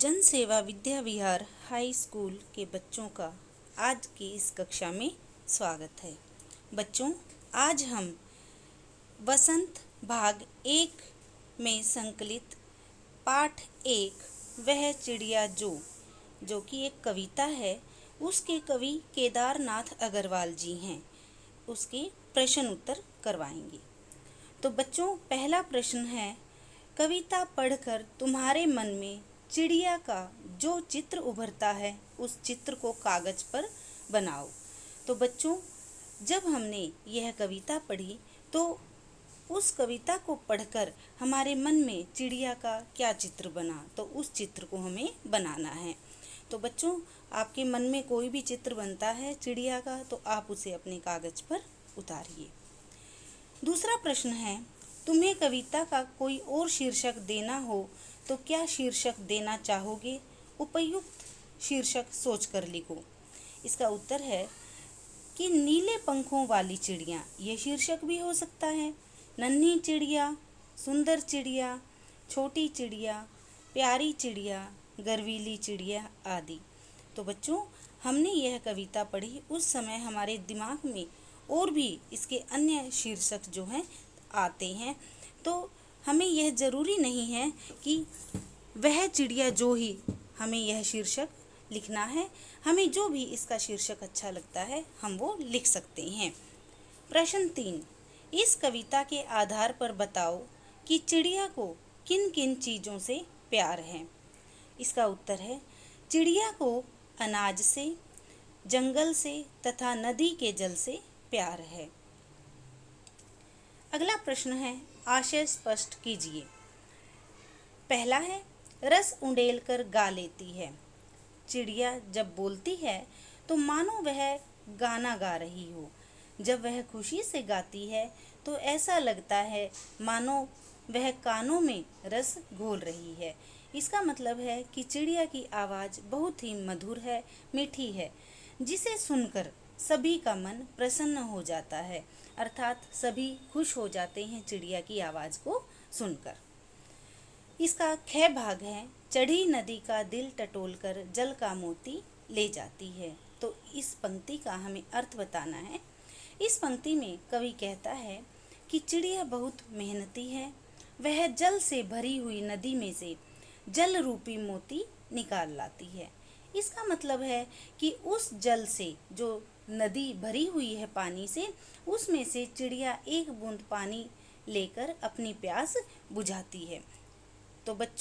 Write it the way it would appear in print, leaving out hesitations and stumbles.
जन सेवा Vidya Vihar high school के बच्चों का आज की इस कक्षा में स्वागत है। बच्चों, आज हम वसंत भाग 1 में संकलित पाठ 1 वह चिड़िया जो कि एक कविता है, उसके कवि केदारनाथ अग्रवाल जी हैं, उसके प्रश्न उत्तर करवाएंगे। तो बच्चों, पहला प्रश्न है, कविता पढ़कर तुम्हारे मन में चिड़िया का जो चित्र उभरता है उस चित्र को कागज पर बनाओ। तो बच्चों, जब हमने यह कविता पढ़ी तो उस कविता को पढ़कर हमारे मन में चिड़िया का क्या चित्र बना, तो उस चित्र को हमें बनाना है। तो बच्चों, आपके मन में कोई भी चित्र बनता है चिड़िया का, तो आप उसे अपने कागज पर उतारिए। दूसरा प्रश्न है, तुम्हें कविता का कोई और शीर्षक देना हो तो क्या शीर्षक देना चाहोगे? उपयुक्त शीर्षक सोचकर लिखो। इसका उत्तर है कि नीले पंखों वाली चिड़िया, यह शीर्षक भी हो सकता है। नन्ही चिड़िया, सुंदर चिड़िया, छोटी चिड़िया, प्यारी चिड़िया, गर्वीली चिड़िया आदि। तो बच्चों, हमने यह कविता पढ़ी उस समय हमारे दिमाग में और भी इसके अन्य शीर्षक जो हैं आते हैं, तो हमें यह ज़रूरी नहीं है कि वह चिड़िया जो ही हमें यह शीर्षक लिखना है। हमें जो भी इसका शीर्षक अच्छा लगता है हम वो लिख सकते हैं। प्रश्न 3, इस कविता के आधार पर बताओ कि चिड़िया को किन किन चीज़ों से प्यार है। इसका उत्तर है, चिड़िया को अनाज से, जंगल से तथा नदी के जल से प्यार है। अगला प्रश्न है, आशय स्पष्ट कीजिए। पहला है, रस उंडेल कर गा लेती है। चिड़िया जब बोलती है तो मानो वह गाना गा रही हो। जब वह खुशी से गाती है तो ऐसा लगता है मानो वह कानों में रस घोल रही है। इसका मतलब है कि चिड़िया की आवाज़ बहुत ही मधुर है, मीठी है, जिसे सुनकर सभी का मन प्रसन्न हो जाता है, अर्थात सभी खुश हो जाते हैं चिड़िया की आवाज़ को सुनकर। इसका ख भाग है, चढ़ी नदी का दिल टटोलकर जल का मोती ले जाती है। तो इस पंक्ति का हमें अर्थ बताना है। इस पंक्ति में कवि कहता है कि चिड़िया बहुत मेहनती है, वह जल से भरी हुई नदी में से जल रूपी मोती निकाल लाती है। इसका मतलब है कि उस जल से, जो नदी भरी हुई है पानी से, उसमें से चिड़िया एक बूंद पानी लेकर अपनी प्यास बुझाती है। तो बच्चों